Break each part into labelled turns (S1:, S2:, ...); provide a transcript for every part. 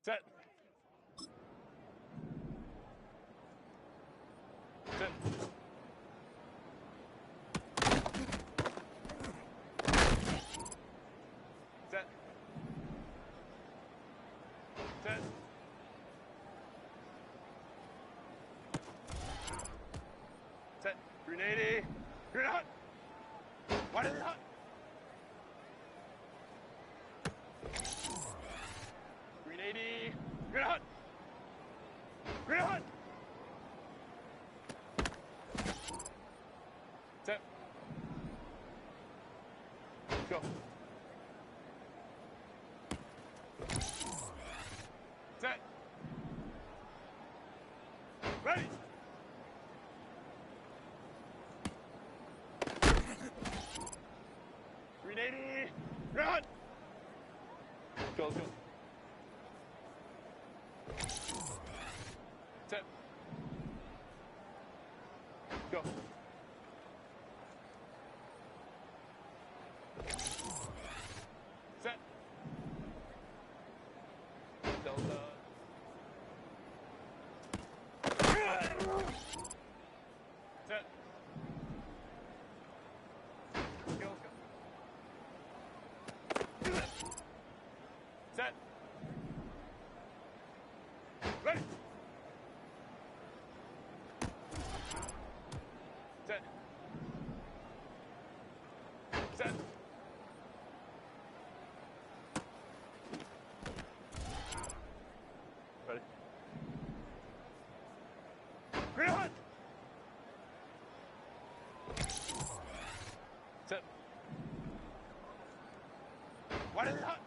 S1: Set. Set. Set. Set. Set. 380. Green hot. Wide is it hot? 380. Green hot. Green hot. Set. Go. Set. Ready. Green 80. Run. Go, go. Set. Go. Set. Delta. Set. Go, go. Set. Ready. Set. Set. Ready. Green hot. Set. Why is it hot?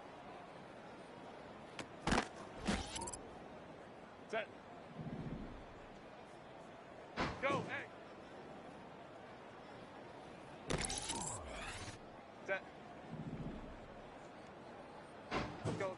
S1: Set. Go, hey. Set. Go.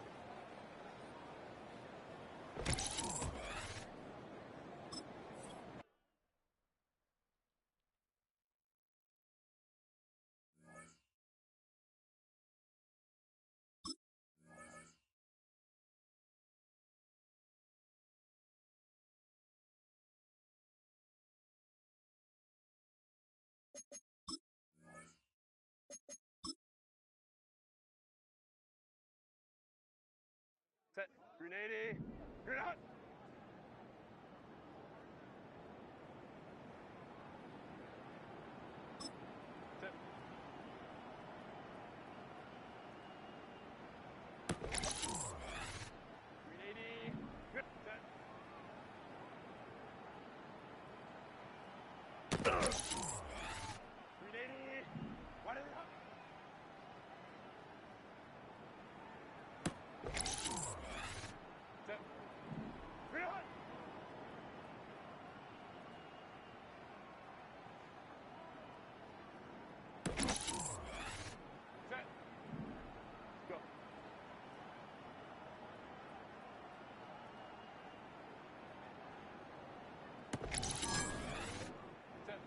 S1: Set. 380. Green hot. Set. 380. Good. Set. 380. Why did it hot? Set. Green hot. Set. Go. Set.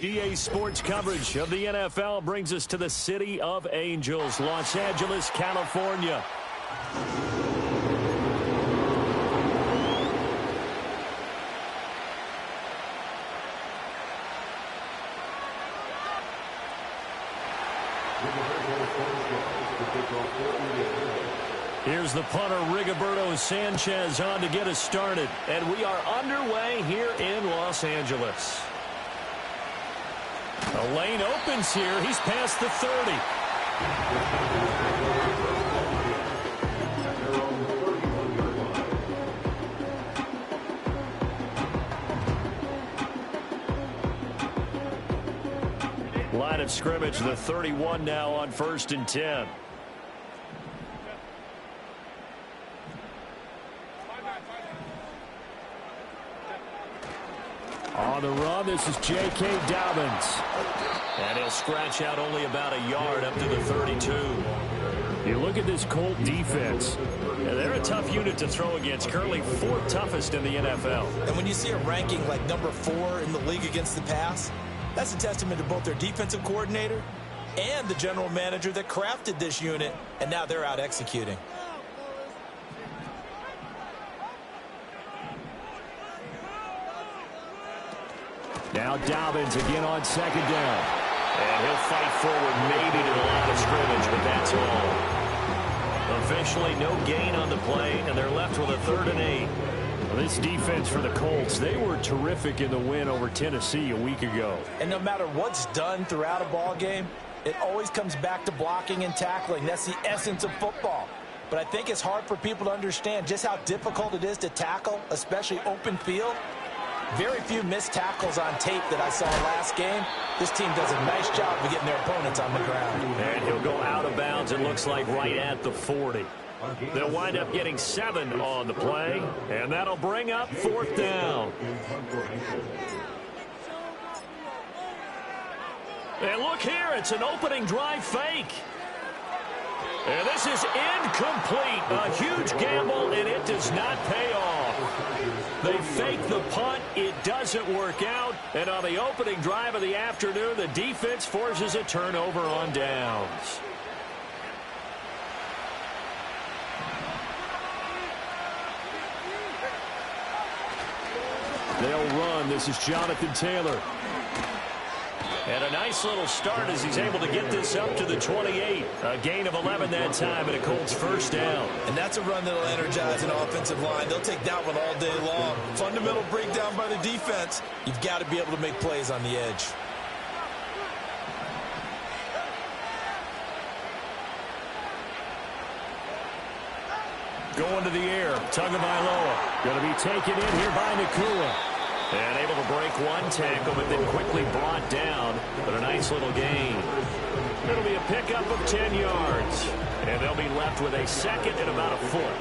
S2: EA Sports coverage of the NFL brings us to the City of Angels, Los Angeles, California. Here's the punter, Rigoberto Sanchez, on to get us started. And we are underway here in Los Angeles. A lane opens here. He's past the 30. Line of scrimmage, the 31 now on 1st and 10. On the run, this is J.K. Dobbins. And he'll scratch out only about a yard up to the 32. You look at this Colt defense, and they're a tough unit to throw against, currently 4th toughest in the NFL.
S3: And when you see a ranking like number 4 in the league against the pass, that's a testament to both their defensive coordinator and the general manager that crafted this unit, and now they're out executing.
S2: Now Dobbins again on 2nd down. And he'll fight forward maybe to the line of scrimmage, but that's all. Officially no gain on the play, and they're left with a 3rd and 8. Well, this defense for the Colts, they were terrific in the win over Tennessee a week ago.
S3: And no matter what's done throughout a ball game, it always comes back to blocking and tackling. That's the essence of football. But I think it's hard for people to understand just how difficult it is to tackle, especially open field. Very few missed tackles on tape that I saw last game. This team does a nice job of getting their opponents on the ground.
S2: And he'll go out of bounds, it looks like, right at the 40. They'll wind up getting 7 on the play, and that'll bring up 4th down. And look here, it's an opening drive fake. And this is incomplete. A huge gamble, and it does not pay off. They fake the punt. It doesn't work out. And on the opening drive of the afternoon, the defense forces a turnover on downs. They'll run. This is Jonathan Taylor. And a nice little start as he's able to get this up to the 28. A gain of 11 that time, and a Colts 1st down.
S3: And that's a run that'll energize an offensive line. They'll take that one all day long. Fundamental breakdown by the defense. You've got to be able to make plays on the edge.
S2: Going to the air. Tagovailoa going to be taken in here by Nakua. And able to break one tackle, but then quickly brought down. But a nice little gain. It'll be a pickup of 10 yards. And they'll be left with a 2nd and about a foot.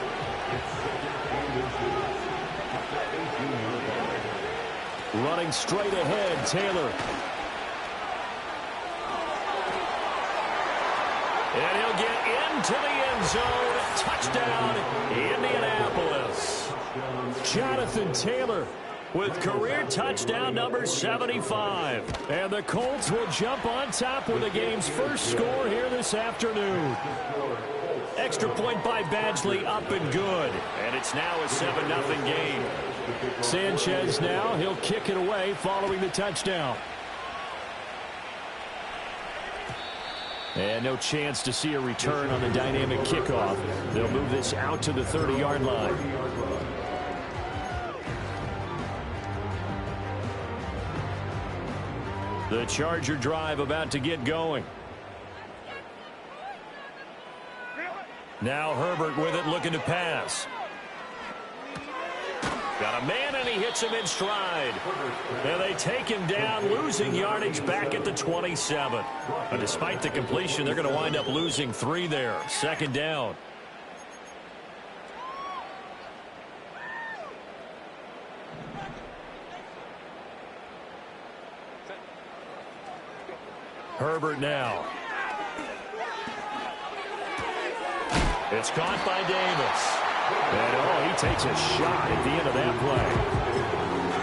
S2: Running straight ahead, Taylor. And he'll get into the end zone. Touchdown, Indianapolis. Jonathan Taylor with career touchdown number 75. And the Colts will jump on top with the game's first score here this afternoon. Extra point by Badgley, up and good. And it's now a 7-0 game. Sanchez now, he'll kick it away following the touchdown. And no chance to see a return on the dynamic kickoff. They'll move this out to the 30-yard line. The Charger drive about to get going. Now Herbert with it, looking to pass. Got a man, and he hits him in stride. And they take him down, losing yardage back at the 27. But despite the completion, they're going to wind up losing 3 there. 2nd down. Herbert now. It's caught by Davis. And, he takes a shot at the end of that play.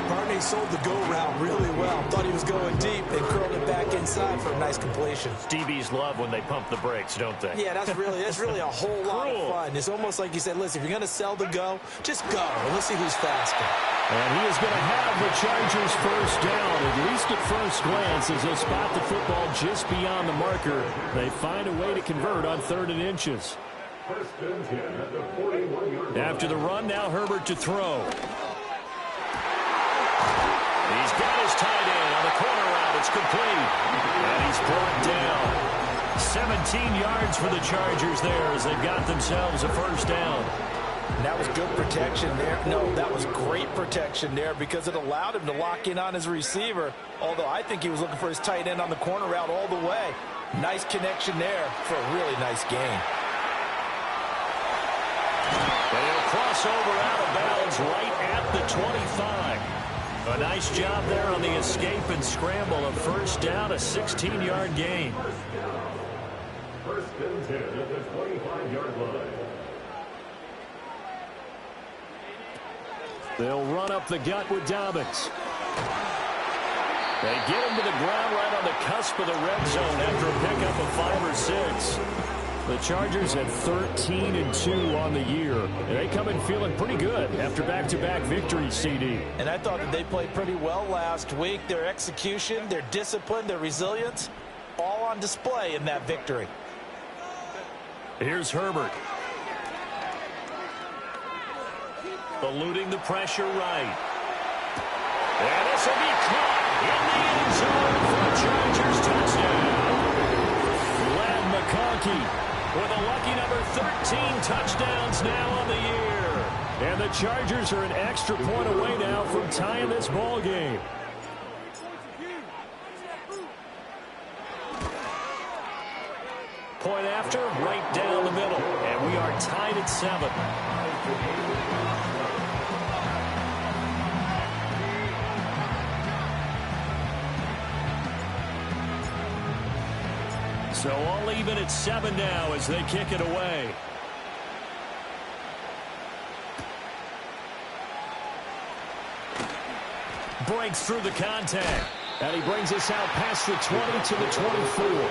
S3: Partner, he sold the go route really well. Thought he was going deep and curled it back inside for a nice completion.
S2: DBs love when they pump the brakes, don't they?
S3: Yeah, that's really a whole lot of fun. It's almost like you said, listen, if you're going to sell the go, just go, and let's see who's faster.
S2: And he is going to have the Chargers first down, at least at first glance, as they spot the football just beyond the marker. They find a way to convert on 3rd and inches. After the run, now Herbert to throw. He's got his tight end on the corner route. It's complete. And he's brought down. 17 yards for the Chargers there as they got themselves a first down.
S3: And that was good protection there. No, that was great protection there because it allowed him to lock in on his receiver, although I think he was looking for his tight end on the corner route all the way. Nice connection there for a really nice gain.
S2: They'll cross over out of bounds right at the 25. A nice job there on the escape and scramble. A first down, a 16-yard gain.
S4: First and 10 at the 25-yard line.
S2: They'll run up the gut with Dobbins. They get him to the ground right on the cusp of the red zone after a pickup of 5 or 6. The Chargers at 13-2 on the year. And they come in feeling pretty good after back-to-back victories, CD.
S3: And I thought that they played pretty well last week. Their execution, their discipline, their resilience, all on display in that victory.
S2: Here's Herbert. Eluding the pressure right. And this will be caught in the end zone for a Chargers touchdown. Glad McConkey with a lucky number 13 touchdowns now on the year. And the Chargers are an extra point away now from tying this ball game. Point after, right down the middle. And we are tied at 7. So all even at 7 now as they kick it away. Breaks through the contact. And he brings us out past the 20 to the 24.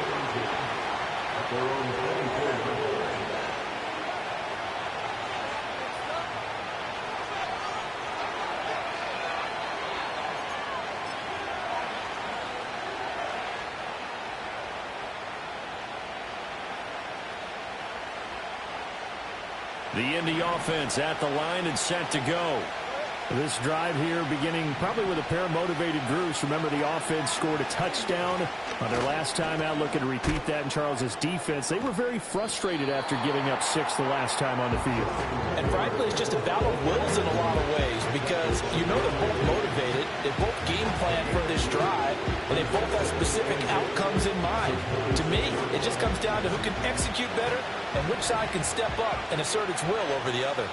S2: The Indy offense at the line and set to go. This drive here beginning probably with a pair of motivated groups. Remember, the offense scored a touchdown on their last time out. Looking to repeat that in Charles's defense. They were very frustrated after giving up 6 the last time on the field.
S3: And frankly, it's just a battle of wills in a lot of ways because you know they're both motivated. They both game plan for this drive, and they both have specific outcomes in mind. To me, it just comes down to who can execute better and which side can step up and assert its will over the other.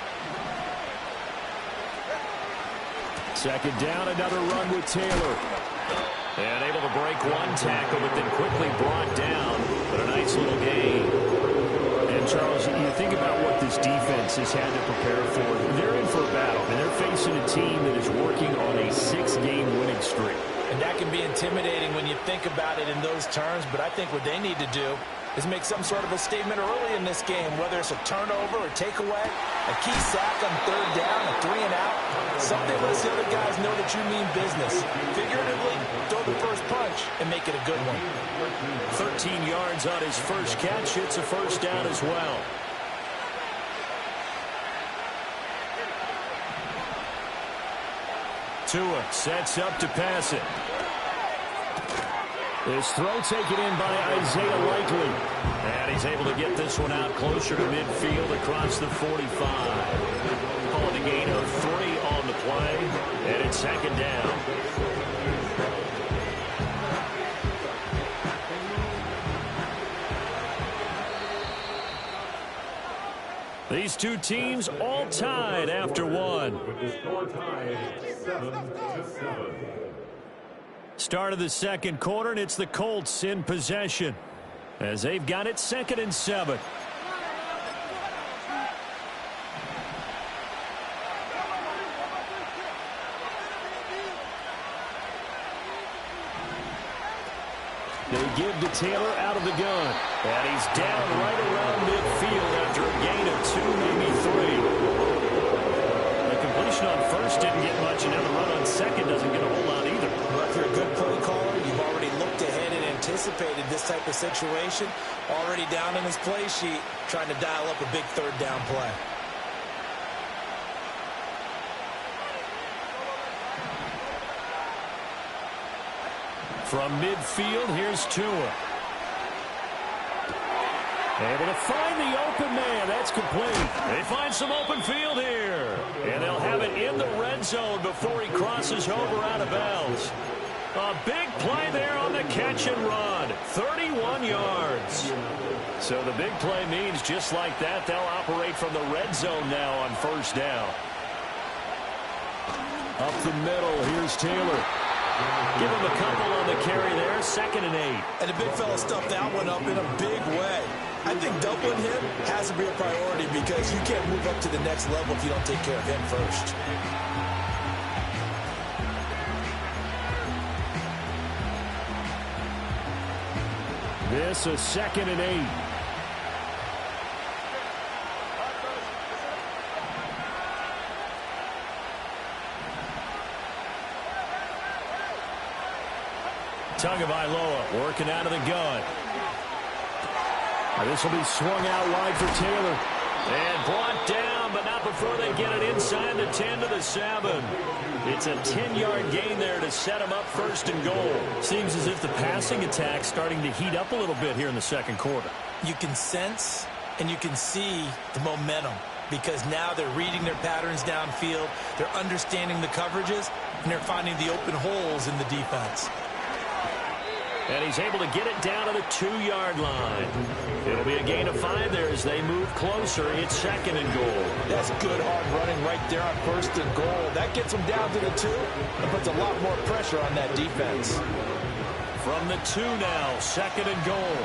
S2: Second down, another run with Taylor. And able to break one tackle, but then quickly brought down. But a nice little gain. And, Charles, you think about what this defense has had to prepare for. They're in for a battle, and they're facing a team that is working on a 6-game winning streak.
S3: And that can be intimidating when you think about it in those terms, but I think what they need to do is make some sort of a statement early in this game, whether it's a turnover or takeaway, a key sack on 3rd down, a 3-and-out, something lets the other guys know that you mean business. Figuratively, throw the first punch and make it a good one.
S2: 13 yards on his first catch. It's a first down as well. Tua sets up to pass it. This throw taken in by Isaiah Likely. And he's able to get this one out closer to midfield across the 45. Calling a gain of 3 on the play. And it's second down. These two teams all tied after 1.
S4: With the score tied 7-7.
S2: Start of the second quarter, and it's the Colts in possession as they've got it 2nd and 7. They give to Taylor out of the gun. And he's down right around midfield after a gain of 2, maybe 3. The completion on first didn't get much, and now the run on second doesn't get a whole lot either.
S3: Well, if you're a good play caller, you've already looked ahead and anticipated this type of situation. Already down in his play sheet, trying to dial up a big third down play.
S2: From midfield, here's Tua. Able to find the open man. That's complete. They find some open field here. And they'll have it in the red zone before he crosses over out of bounds. A big play there on the catch and run. 31 yards. So the big play means just like that, they'll operate from the red zone now on first down. Up the middle, here's Taylor. Give him a couple on the carry there, 2nd and 8.
S3: And the big fella stuffed that one up in a big way. I think doubling him has to be a priority because you can't move up to the next level if you don't take care of him first.
S2: This is 2nd and 8. Tagovailoa working out of the gun. This will be swung out wide for Taylor. And brought down, but not before they get it inside the 10 to the 7. It's a 10-yard gain there to set them up 1st and goal. Seems as if the passing attack's starting to heat up a little bit here in the second quarter.
S3: You can sense and you can see the momentum because now they're reading their patterns downfield, they're understanding the coverages, and they're finding the open holes in the defense.
S2: And he's able to get it down to the 2-yard line. It'll be a gain of 5 there as they move closer. It's 2nd and goal.
S3: That's good hard running right there on 1st and goal. That gets them down to the 2 and puts a lot more pressure on that defense.
S2: From the 2 now, 2nd and goal.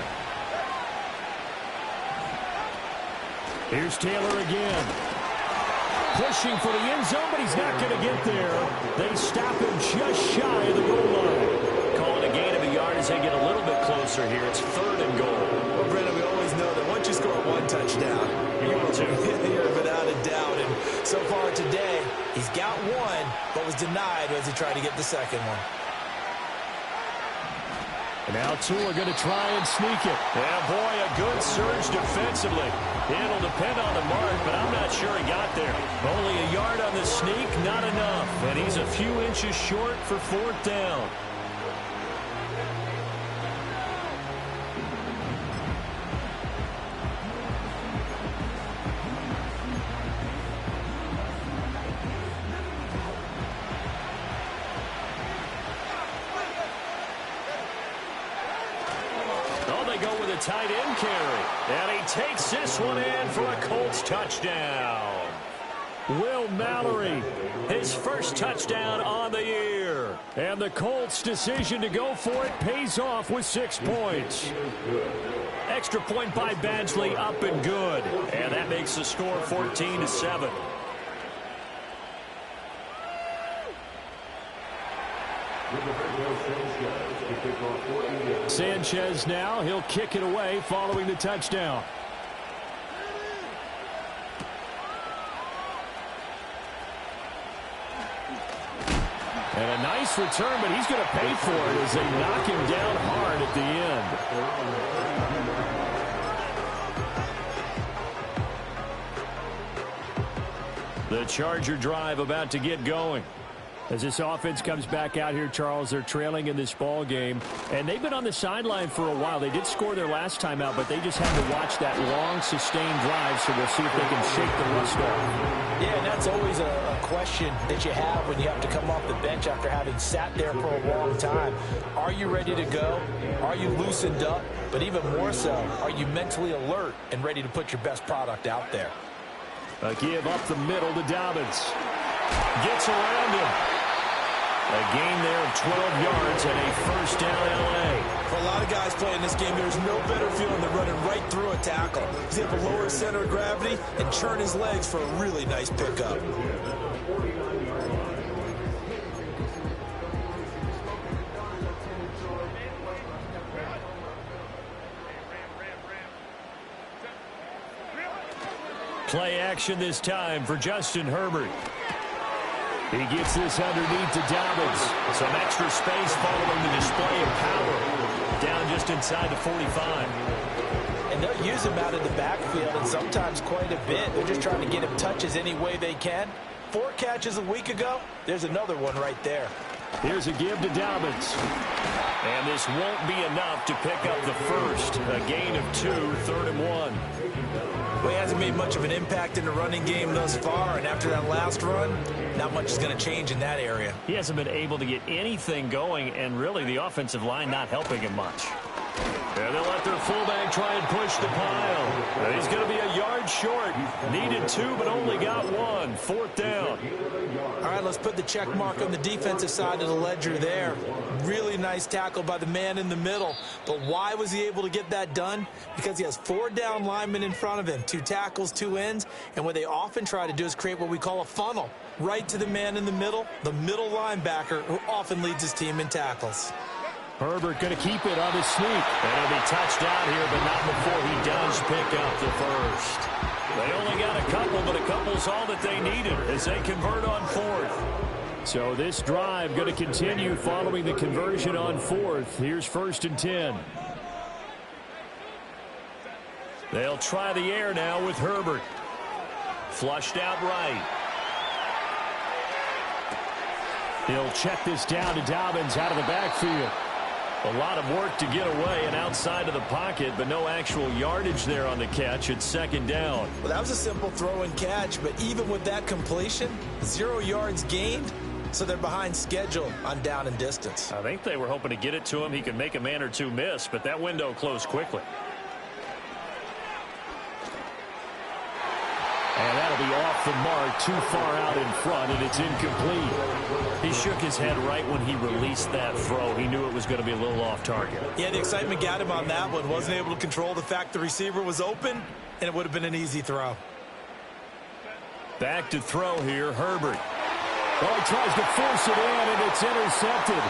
S2: Here's Taylor again. Pushing for the end zone, but he's not going to get there. They stop him just shy of the goal line. Calling a gain of a yard as they get a little bit closer here. It's 3rd and goal.
S3: Well, Brendan, we always know that once you score 1 touchdown, you're without a doubt. And so far today, he's got 1, but was denied as he tried to get the second one.
S2: And now Tua going to try and sneak it. Yeah, boy, a good surge defensively. It'll depend on the mark, but I'm not sure he got there. Only a yard on the sneak, not enough. And he's a few inches short for 4th down. Tight end carry. And he takes this one in for a Colts touchdown. Will Mallory, his first touchdown on the year. And the Colts' decision to go for it pays off with 6 points. Extra point by Badgley, up and good. And that makes the score 14-7. Sanchez now, he'll kick it away following the touchdown. And a nice return, but he's going to pay for it as they knock him down hard at the end. The Charger drive about to get going. As this offense comes back out here, Charles, they're trailing in this ball game. And they've been on the sideline for a while. They did score their last time out, but they just had to watch that long, sustained drive, so we'll see if they can shake the rust off.
S3: Yeah, and that's always a question that you have when you have to come off the bench after having sat there for a long time. Are you ready to go? Are you loosened up? But even more so, are you mentally alert and ready to put your best product out there?
S2: A give up the middle to Dobbins. Gets around him. A gain there of 12 yards and a first down L.A.
S3: For a lot of guys playing this game, there's no better feeling than running right through a tackle. He's able to lower his center of gravity and churn his legs for a really nice pickup.
S2: Play action this time for Justin Herbert. He gets this underneath to Dobbins. Some extra space following the display of power. Down just inside the 45.
S3: And they'll use him out in the backfield, and sometimes quite a bit. They're just trying to get him touches any way they can. 4 catches a week ago. There's another one right there.
S2: Here's a give to Dobbins. And this won't be enough to pick up the first. A gain of 2, 3rd and 1.
S3: Well, he hasn't made much of an impact in the running game thus far, and after that last run, not much is going to change in that area.
S2: He hasn't been able to get anything going, and really the offensive line not helping him much. And they'll let their fullback try and push the pile. And he's going to be a yard short. Needed 2, but only got 1. 4th down.
S3: All right, let's put the check mark on the defensive side of the ledger there. Really nice tackle by the man in the middle. But why was he able to get that done? Because he has 4 down linemen in front of him, 2 tackles, 2 ends. And what they often try to do is create what we call a funnel. Right to the man in the middle linebacker, who often leads his team in tackles.
S2: Herbert going to keep it on his sneak. And it'll be touchdown here, but not before he does pick up the first. They only got a couple, but a couple's all that they needed as they convert on 4th. So this drive going to continue following the conversion on 4th. Here's 1st and 10. They'll try the air now with Herbert. Flushed out right. He'll check this down to Dobbins out of the backfield. A lot of work to get away and outside of the pocket, but no actual yardage there on the catch. It's 2nd down.
S3: Well, that was a simple throw and catch, but even with that completion, 0 yards gained, so they're behind schedule on down and distance.
S2: I think they were hoping to get it to him. He could make a man or 2 miss, but that window closed quickly. And that'll be off the mark, too far out in front, and it's incomplete. He shook his head right when he released that throw. He knew it was going to be a little off target.
S3: Yeah, the excitement got him on that one. Wasn't able to control the fact the receiver was open, and it would have been an easy throw.
S2: Back to throw here, Herbert. Oh, he tries to force it in, and it's intercepted.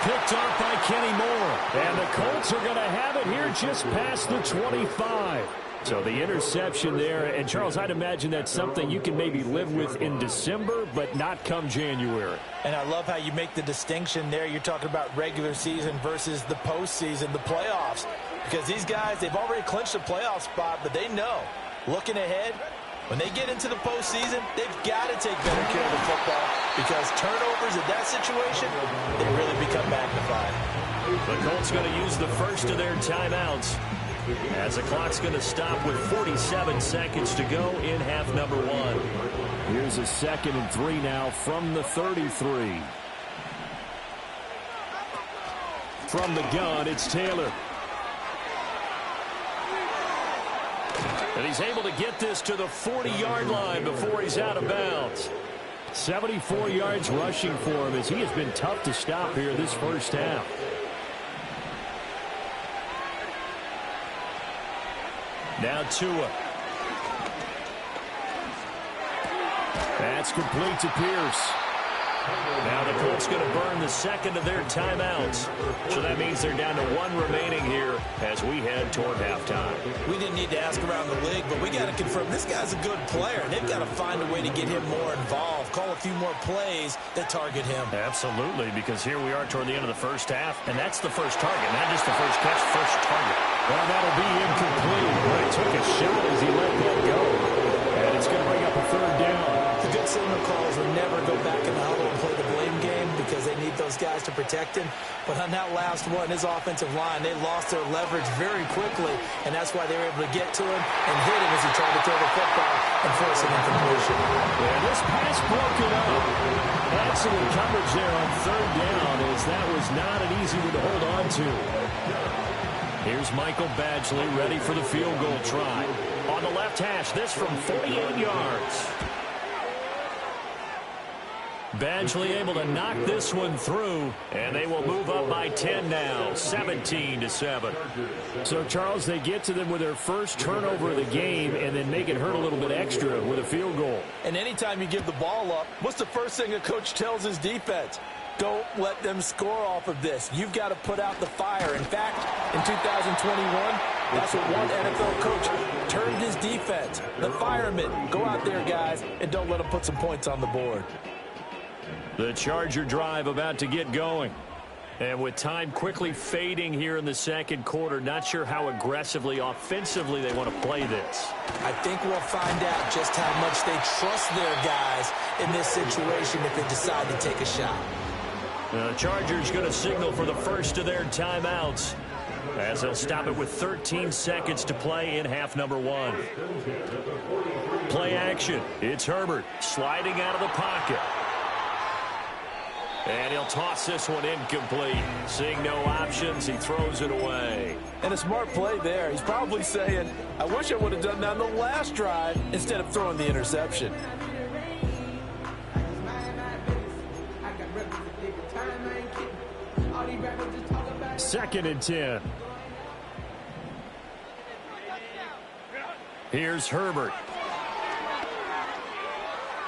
S2: Picked off by Kenny Moore. And the Colts are going to have it here just past the 25. So the interception there, and Charles, I'd imagine that's something you can maybe live with in December, but not come January.
S3: And I love how you make the distinction there. You're talking about regular season versus the postseason, the playoffs. Because these guys, they've already clinched a playoff spot, but they know, looking ahead, when they get into the postseason, they've got to take better care of the football because turnovers in that situation, they really become magnified.
S2: The Colts going to use the first of their timeouts as the clock's going to stop with 47 seconds to go in half number 1. Here's a 2nd and 3 now from the 33. From the gun, it's Taylor. And he's able to get this to the 40-yard line before he's out of bounds. 74 yards rushing for him as he has been tough to stop here this first half. Now Tua. That's complete to Pierce. Now the Colts going to burn the 2nd of their timeouts. So that means they're down to 1 remaining here as we head toward halftime.
S3: We didn't need to ask around the league, but we got to confirm this guy's a good player. They've got to find a way to get him more involved, call a few more plays that target him.
S2: Absolutely, because here we are toward the end of the first half, and that's the first target, not just the first catch, first target. Well, that'll be incomplete, but he took a shot as he let that go. And it's going to bring up a 3rd down.
S3: The good signal calls will never go back in the huddle and play the blame game because they need those guys to protect him. But on that last one, his offensive line, they lost their leverage very quickly, and that's why they were able to get to him and hit him as he tried to throw the football and force an incompletion.
S2: Yeah, this pass broken up. Excellent coverage there on 3rd down as that was not an easy one to hold on to. Here's Michael Badgley ready for the field goal try. On the left hash, this from 48 yards. Badgley able to knock this one through, and they will move up by 10 now, 17-7. So, Charles, they get to them with their first turnover of the game and then make it hurt a little bit extra with a field goal.
S3: And anytime you give the ball up, what's the first thing a coach tells his defense? Don't let them score off of this. You've got to put out the fire. In fact, in 2021, That's what one NFL coach turned his defense. The firemen, go out there, guys, and don't let them put some points on the board.
S2: The Charger drive about to get going. And with time quickly fading here in the second quarter, not sure how aggressively, offensively they want to play this.
S3: I think we'll find out just how much they trust their guys in this situation if they decide to take a shot.
S2: The Chargers going to signal for the first of their timeouts as they'll stop it with 13 seconds to play in half number one. Play action. It's Herbert sliding out of the pocket. And he'll toss this one incomplete. Seeing no options, he throws it away.
S3: And a smart play there. He's probably saying, I wish I would have done that on the last drive instead of throwing the interception.
S2: Second and 10. Here's Herbert.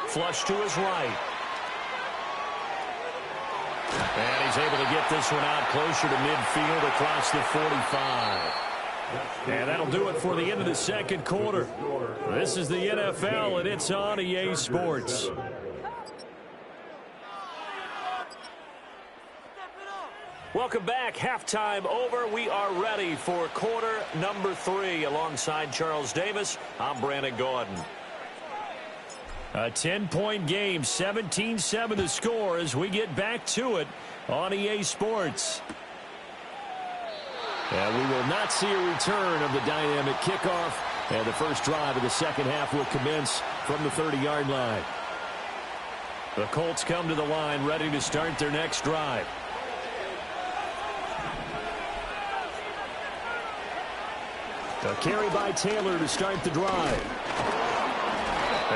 S2: Flush to his right. And he's able to get this one out closer to midfield across the 45. And that'll do it for the end of the second quarter. This is the NFL, and it's on EA Sports. Welcome back. Halftime over. We are ready for quarter number 3. Alongside Charles Davis, I'm Brandon Gordon. A 10-point game, 17-7 the score as we get back to it on EA Sports. And we will not see a return of the dynamic kickoff. And the first drive of the second half will commence from the 30-yard line. The Colts come to the line ready to start their next drive. A carry by Taylor to start the drive.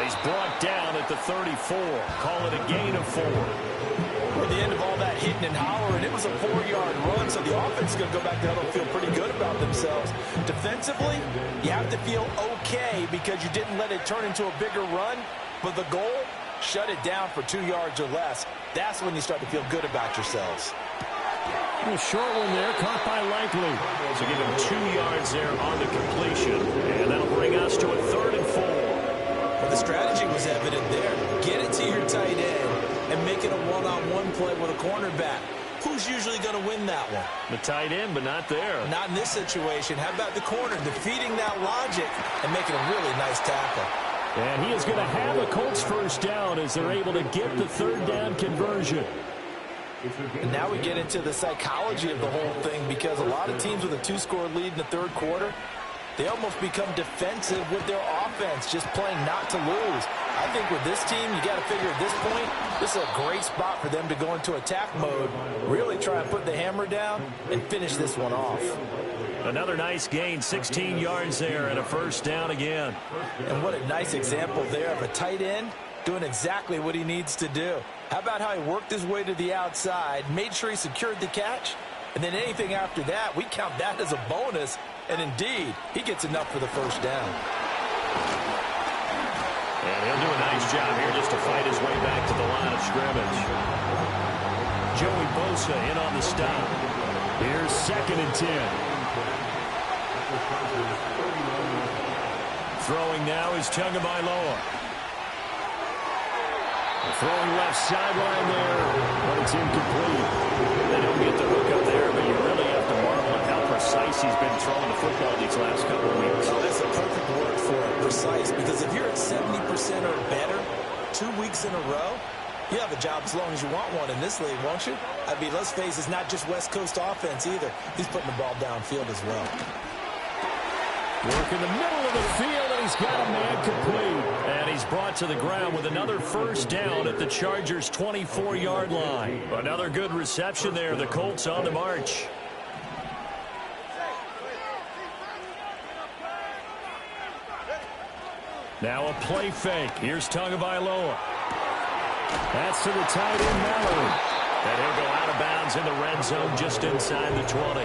S2: He's brought down at the 34. Call it a gain of 4.
S3: At the end of all that hitting and hollering, it was a 4-yard run, so the offense is going to go back down and feel pretty good about themselves. Defensively, you have to feel okay because you didn't let it turn into a bigger run, but the goal, shut it down for 2 yards or less. That's when you start to feel good about yourselves.
S2: A short one there, caught by Likely. So give him 2 yards there on the completion, and that'll bring us to a 3rd and 4.
S3: Well, the strategy was evident there. Get it to your tight end and make it a one-on-one play with a cornerback. Who's usually going to win that one?
S2: The tight end, but not there.
S3: Not in this situation. How about the corner defeating that logic and making a really nice tackle?
S2: And he is going to have a Colts first down as they're able to get the 3rd down conversion.
S3: And now we get into the psychology of the whole thing because a lot of teams with a 2-score lead in the 3rd quarter, they almost become defensive with their offense, just playing not to lose. I think with this team, you got to figure at this point, this is a great spot for them to go into attack mode, really try and put the hammer down and finish this one off.
S2: Another nice gain, 16 yards there and a first down again.
S3: And what a nice example there of a tight end doing exactly what he needs to do. How about how he worked his way to the outside, made sure he secured the catch, and then anything after that, we count that as a bonus. And indeed, he gets enough for the first down.
S2: And he'll do a nice job here just to fight his way back to the line of scrimmage. Joey Bosa in on the stop. Here's 2nd and 10. Throwing now is Tagovailoa. Throwing left sideline there, but it's incomplete. They don't get the hook up there, but you really have to marvel at how precise he's been throwing the football these last couple of weeks.
S3: Oh, that's a perfect word for it, precise, because if you're at 70% or better 2 weeks in a row, you have a job as long as you want one in this league, won't you? I mean, let's face it, it's not just West Coast offense either. He's putting the ball downfield as well.
S2: Work in the middle of the field, and he's got a man complete. And he's brought to the ground with another first down at the Chargers' 24-yard line. Another good reception there. The Colts on the march. Now a play fake. Here's Tagovailoa. That's to the tight end, Mallory. And he'll go out of bounds in the red zone just inside the 20.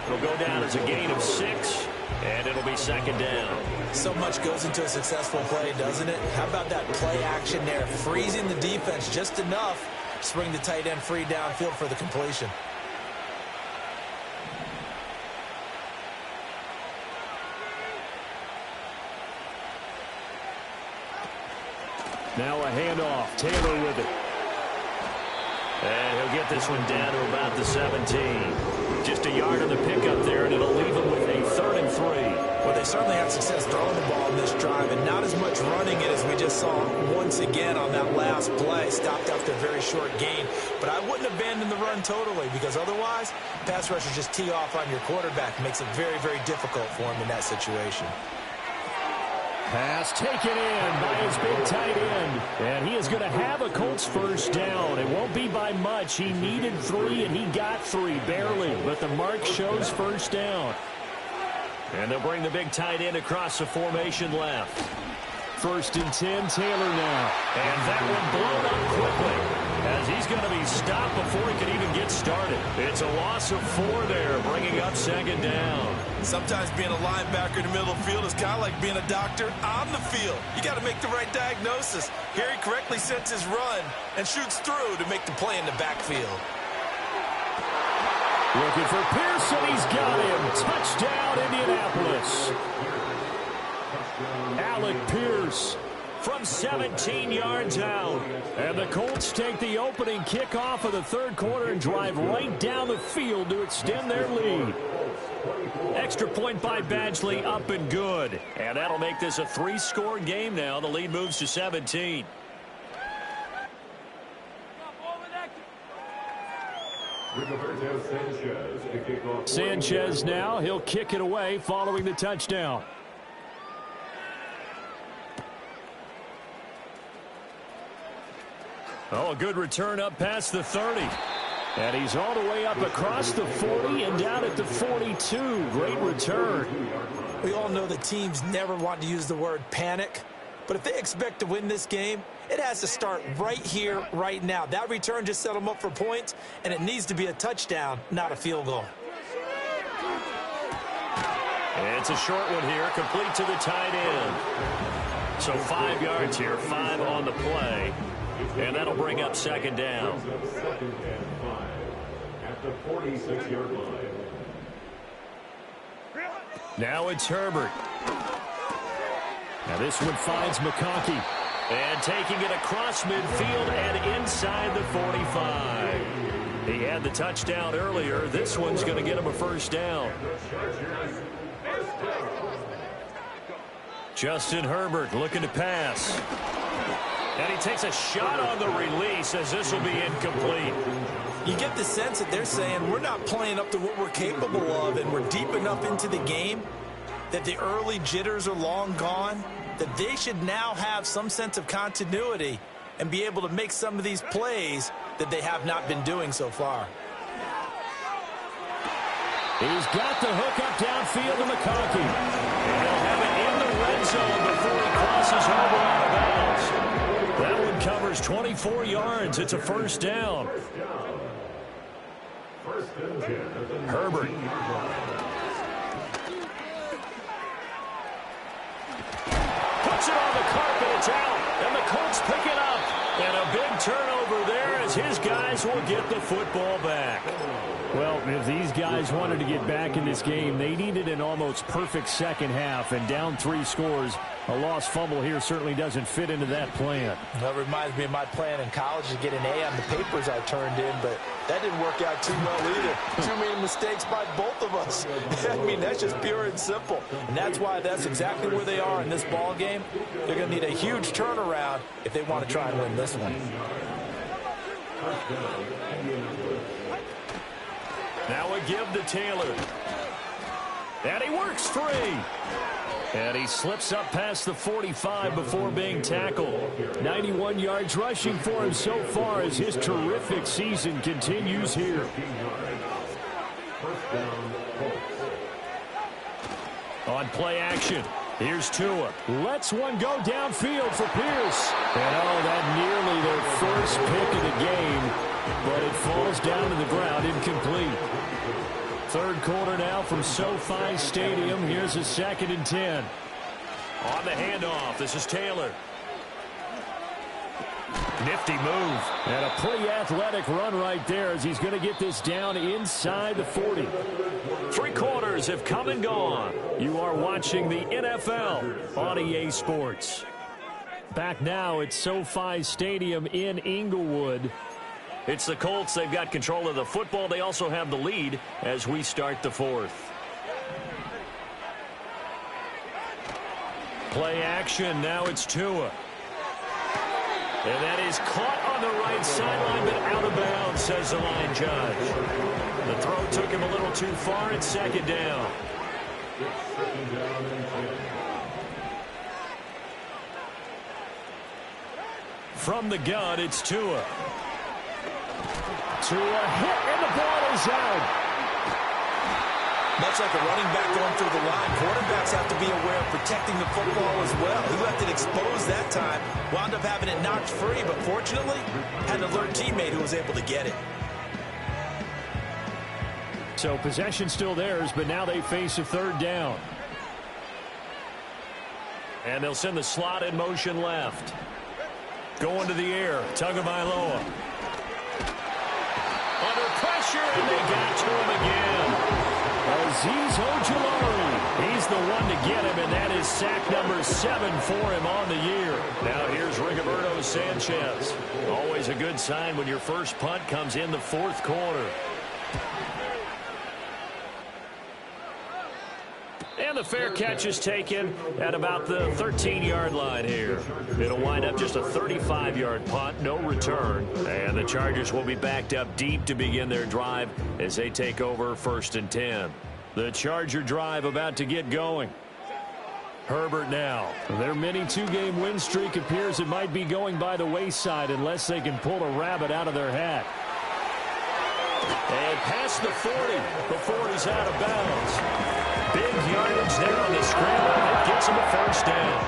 S2: It'll go down as a gain of 6. And it'll be 2nd down.
S3: So much goes into a successful play, doesn't it? How about that play action there? Freezing the defense just enough to bring the tight end free downfield for the completion.
S2: Now a handoff. Taylor with it. And he'll get this one down to about the 17. Just a yard on the pickup there, and it'll leave him with a 3rd and 3.
S3: Well, they certainly had success throwing the ball in this drive, and not as much running it as we just saw once again on that last play. Stopped after a very short gain. But I wouldn't abandon the run totally, because otherwise, pass rushers just tee off on your quarterback. It makes it very, very difficult for him in that situation.
S2: Pass taken in by his big tight end. And he is going to have a Colts first down. It won't be by much. He needed 3, and he got 3, barely. But the mark shows first down. And they'll bring the big tight end across the formation left. 1st and 10, Taylor now. And that one blown up quickly, as he's going to be stopped before he can even get started. It's a loss of 4 there, bringing up 2nd down.
S3: Sometimes being a linebacker in the middle of the field is kind of like being a doctor on the field. You got to make the right diagnosis. Here he correctly sets his run and shoots through to make the play in the backfield.
S2: Looking for Pearson. He's got him. Touchdown, Indianapolis. Alec Pierce from 17 yards out. And the Colts take the opening kickoff of the 3rd quarter and drive right down the field to extend their lead. Extra point by Badgley, up and good. And that'll make this a 3-score game now. The lead moves to 17. Sanchez now. He'll kick it away following the touchdown. Oh, a good return up past the 30. And he's all the way up across the 40 and down at the 42. Great return.
S3: We all know that teams never want to use the word panic. But if they expect to win this game, it has to start right here, right now. That return just set them up for points, and it needs to be a touchdown, not a field goal.
S2: It's a short one here, complete to the tight end. So 5 yards here, 5 on the play. And that'll bring up 2nd down.
S4: 2nd and 5 at the 46-yard line.
S2: Now it's Herbert. Now this one finds McConkey. And taking it across midfield and inside the 45. He had the touchdown earlier. This one's going to get him a first down. Justin Herbert looking to pass. And he takes a shot on the release, as this will be incomplete.
S3: You get the sense that they're saying we're not playing up to what we're capable of, and we're deep enough into the game that the early jitters are long gone, that they should now have some sense of continuity and be able to make some of these plays that they have not been doing so far.
S2: He's got the hook up downfield to McConkey. And he'll have it in the red zone before he crosses over out of bounds. That one covers 24 yards. It's a first down. Herbert. Puts it on the carpet. It's out. And the Colts pick it up. And a big turnover there as his guys will get the football back. Well, if these guys wanted to get back in this game, they needed an almost perfect second half, and down 3 scores. A lost fumble here certainly doesn't fit into that plan.
S3: That reminds me of my plan in college to get an A on the papers I turned in, but that didn't work out too well either. Too many mistakes by both of us. I mean, that's just pure and simple. And that's why that's exactly where they are in this ball game. They're going to need a huge turnaround if they want to try and win this one.
S2: Now a give to Taylor. And he works free. And he slips up past the 45 before being tackled. 91 yards rushing for him so far as his terrific season continues here. On play action, here's Tua. Lets one go downfield for Pierce. And oh, that nearly their first pick of the game. But it falls down to the ground, incomplete. 3rd quarter now from SoFi Stadium. Here's a 2nd and 10. On the handoff, this is Taylor. Nifty move. And a pretty athletic run right there as he's going to get this down inside the 40. 3 quarters have come and gone. You are watching the NFL on EA Sports. Back now at SoFi Stadium in Inglewood. It's the Colts. They've got control of the football. They also have the lead as we start the fourth. Play action. Now it's Tua. And that is caught on the right sideline, but out of bounds, says the line judge. The throw took him a little too far. It's second down. From the gun, it's Tua. Tua hit, and the ball is out.
S3: Much like a running back going through the line, quarterbacks have to be aware of protecting the football as well. He left it exposed that time, wound up having it knocked free, but fortunately, had an alert teammate who was able to get it.
S2: So possession still theirs, but now they face a third down. And they'll send the slot in motion left. Going to the air, Tagovailoa. Under pressure, and they got to him again. Azeez Ojulari, he's the one to get him, and that is sack number 7 for him on the year. Now here's Rigoberto Sanchez. Always a good sign when your first punt comes in the fourth quarter. And the fair catch is taken at about the 13-yard line here. It'll wind up just a 35-yard punt, no return. And the Chargers will be backed up deep to begin their drive as they take over 1st and 10. The Charger drive about to get going. Herbert now. Their mini two-game win streak appears it might be going by the wayside unless they can pull a rabbit out of their hat. And past the 40 before he's out of bounds. Big yardage there on the scramble. It gets him a first down.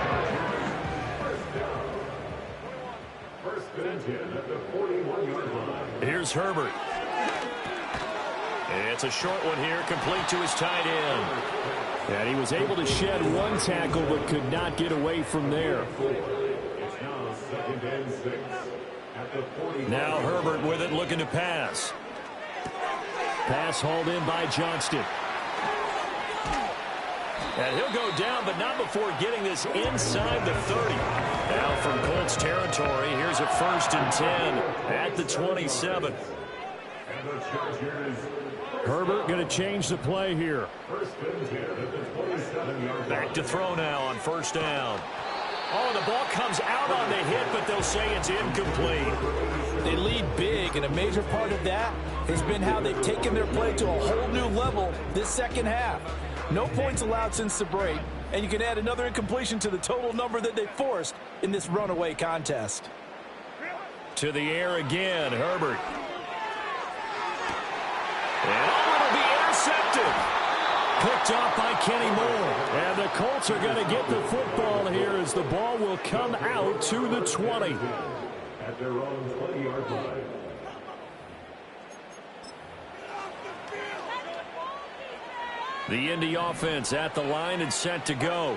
S4: First and 10 at the 41-yard line.
S2: Here's Herbert. And it's a short one here, complete to his tight end. And he was able to shed one tackle, but could not get away from there.
S4: It's now 2nd and 6 at the 40.
S2: Now Herbert with it, looking to pass. Pass hauled in by Johnston. And he'll go down, but not before getting this inside the 30. Now from Colts territory, here's a 1st and 10 at the 27.
S4: And the Chargers.
S2: Herbert going to change the play here.
S4: 1st and 10 at the 27-yard line.
S2: Back to throw now on 1st down. Oh, the ball comes out on the hit, but they'll say it's incomplete.
S3: They lead big, and a major part of that has been how they've taken their play to a whole new level this second half. No points allowed since the break, and you can add another incompletion to the total number that they forced in this runaway contest.
S2: To the air again, Herbert. And it'll be intercepted. Picked off by Kenny Moore. And the Colts are going to get the football here as the ball will come out to the 20.
S4: At their own 20-yard line.
S2: The Indy offense at the line and set to go.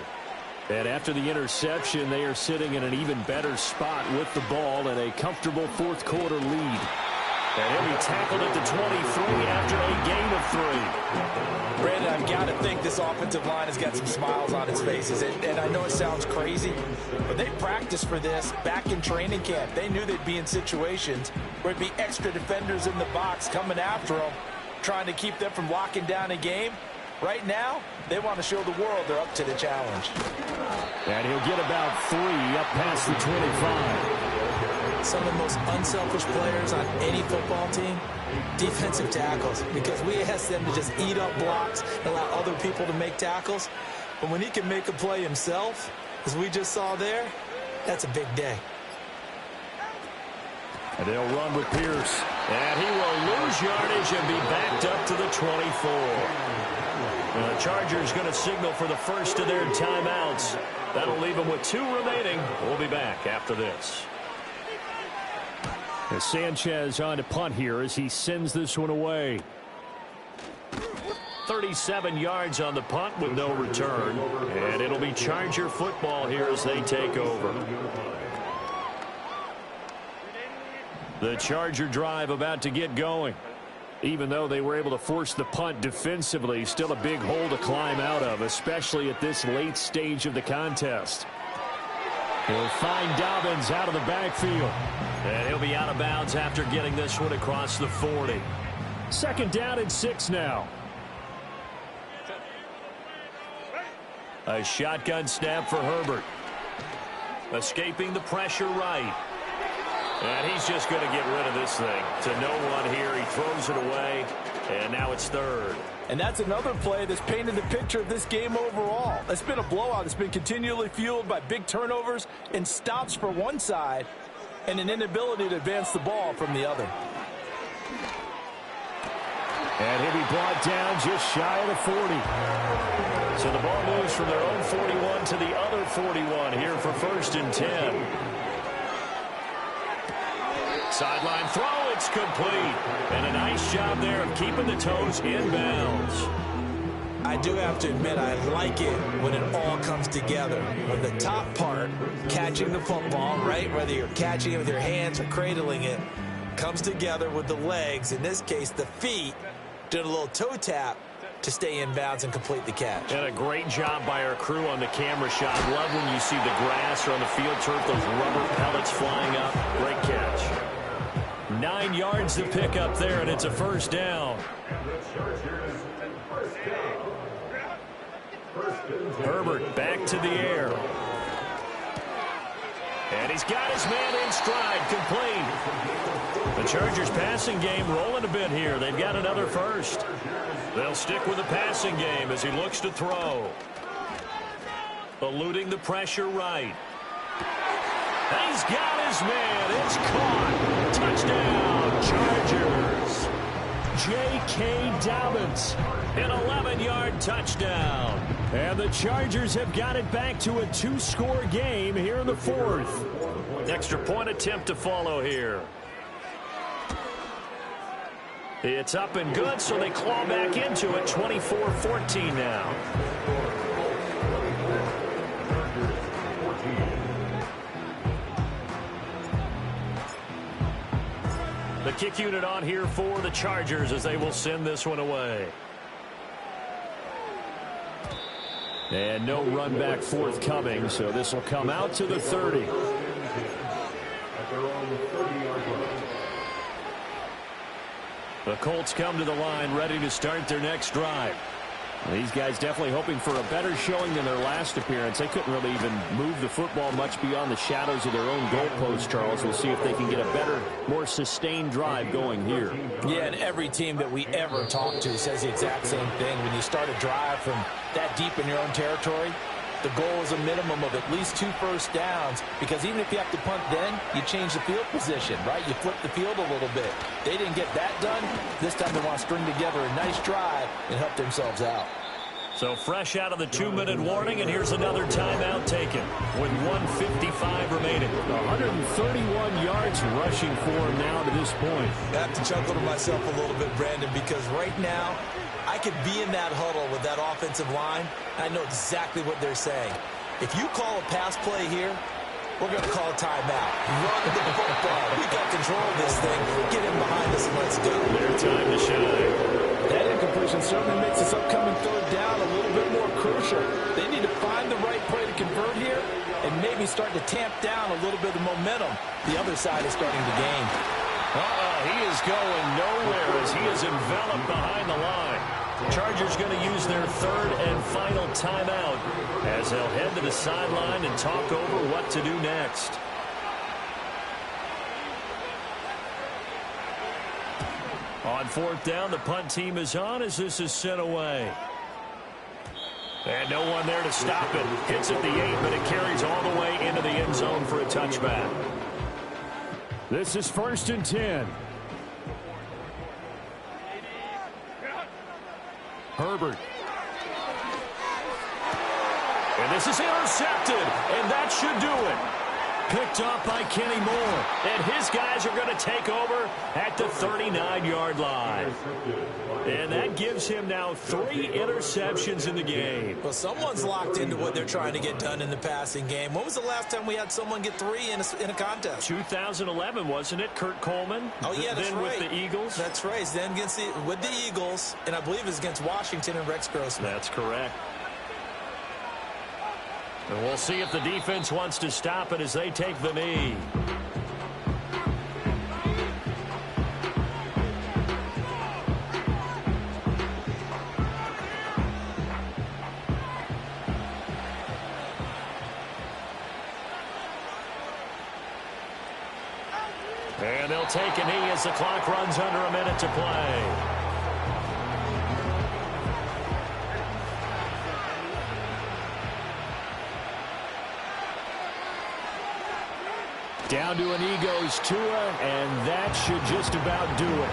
S2: And after the interception, they are sitting in an even better spot with the ball and a comfortable fourth quarter lead. And he'll be tackled at the 23 after a gain of 3.
S3: Brandon, I've got to think this offensive line has got some smiles on its faces. And I know it sounds crazy, but they practiced for this back in training camp. They knew they'd be in situations where it'd be extra defenders in the box coming after them, trying to keep them from locking down a game. Right now, they want to show the world they're up to the challenge.
S2: And he'll get about 3 up past the 25.
S3: Some of the most unselfish players on any football team, defensive tackles, because we ask them to just eat up blocks and allow other people to make tackles. But when he can make a play himself, as we just saw there, that's a big day.
S2: And they'll run with Pierce. And he will lose yardage and be backed up to the 24. And the Chargers going to signal for the first of their timeouts. That'll leave them with 2 remaining. We'll be back after this. And Sanchez on to punt here as he sends this one away. 37 yards on the punt with no return. And it'll be Charger football here as they take over. The Charger drive about to get going. Even though they were able to force the punt defensively, still a big hole to climb out of, especially at this late stage of the contest. He'll find Dobbins out of the backfield. And he'll be out of bounds after getting this one across the 40. Second down and 6 now. A shotgun snap for Herbert. Escaping the pressure right. And he's just going to get rid of this thing. To no one here. He throws it away. And now it's third.
S3: And that's another play that's painted the picture of this game overall. It's been a blowout. It's been continually fueled by big turnovers and stops for one side and an inability to advance the ball from the other.
S2: And he'll be brought down just shy of the 40. So the ball moves from their own 41 to the other 41 here for 1st and 10. Sideline throw, it's complete. And a nice job there of keeping the toes in bounds.
S3: I do have to admit, I like it when it all comes together. When the top part, catching the football, right, whether you're catching it with your hands or cradling it, comes together with the legs, in this case the feet, doing a little toe tap to stay in bounds and complete the catch.
S2: And a great job by our crew on the camera shot. Love when you see the grass or on the field turf, those rubber pellets flying up. Great catch. 9 yards to pick up there, and it's a 1st down. Herbert back to the air. And he's got his man in stride, complete. The Chargers passing game rolling a bit here. They've got another first. They'll stick with the passing game as he looks to throw. Eluding the pressure right. He's got his man. It's caught. Touchdown, Chargers. J.K. Dobbins, an 11-yard touchdown. And the Chargers have got it back to a 2-score game here in the 4th. Extra point attempt to follow here. It's up and good, so they claw back into it. 24-14 now. The kick unit on here for the Chargers as they will send this one away. And no run back forthcoming, so this will come out to the 30. The Colts come to the line ready to start their next drive. These guys definitely hoping for a better showing than their last appearance. They couldn't really even move the football much beyond the shadows of their own goalpost, Charles. We'll see if they can get a better, more sustained drive going here.
S3: Yeah, and every team that we ever talk to says the exact same thing. When you start a drive from that deep in your own territory, the goal is a minimum of at least 2 first downs, because even if you have to punt then, you change the field position, right? You flip the field a little bit. They didn't get that done. This time they want to string together a nice drive and help themselves out.
S2: So fresh out of the 2-minute warning, and here's another timeout taken with 1:55 remaining. 131 yards rushing for him now to this point.
S3: I have to chuckle to myself a little bit, Brandon, because right now I could be in that huddle with that offensive line. I know exactly what they're saying. If you call a pass play here, we're going to call a timeout. Run the football. We got control of this thing. Get in behind us and let's go.
S2: Their time to shine.
S3: That incompletion certainly makes this upcoming 3rd down a little bit more crucial. They need to find the right play to convert here and maybe start to tamp down a little bit of momentum the other side is starting to gain.
S2: He is going nowhere as he is enveloped behind the line. Chargers going to use their 3rd and final timeout as they'll head to the sideline and talk over what to do next. On 4th down, the punt team is on as this is sent away. And no one there to stop it. Hits at the 8, but it carries all the way into the end zone for a touchback. This is 1st and 10. Herbert. And this is intercepted, and that should do it. Picked off by Kenny Moore, and his guys are going to take over at the 39-yard line. And that gives him now 3 interceptions in the game.
S3: Well, someone's locked into what they're trying to get done in the passing game. When was the last time we had someone get 3 in a contest?
S2: 2011, wasn't it? Kurt Coleman?
S3: Oh, yeah, that's
S2: then
S3: right.
S2: With the Eagles?
S3: That's right. Then with the Eagles, and I believe it's against Washington and Rex Grossman.
S2: That's correct. And we'll see if the defense wants to stop it as they take the knee. And they'll take a knee as the clock runs under a minute to play. Down to a knee goes Tua, and that should just about do it.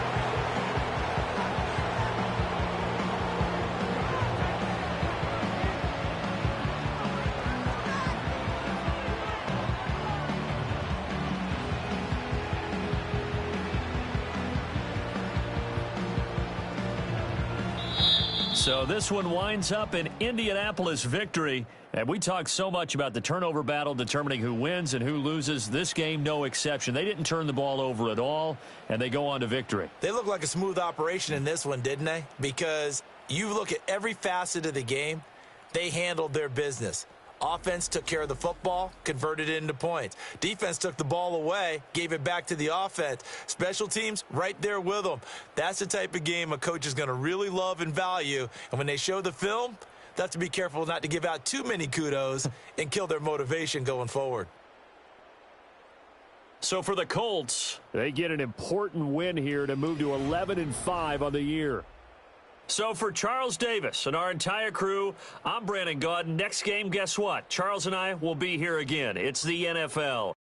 S2: So this one winds up an Indianapolis victory. And we talk so much about the turnover battle determining who wins and who loses. This game, no exception. They didn't turn the ball over at all, and they go on to victory.
S3: They look like a smooth operation in this one, didn't they? Because you look at every facet of the game, they handled their business. Offense took care of the football, converted it into points. Defense took the ball away, gave it back to the offense. Special teams, right there with them. That's the type of game a coach is going to really love and value. And when they show the film, they have to be careful not to give out too many kudos and kill their motivation going forward.
S2: So for the Colts, they get an important win here to move to 11-5 on the year. So for Charles Davis and our entire crew, I'm Brandon Gaudin. Next game, guess what? Charles and I will be here again. It's the NFL.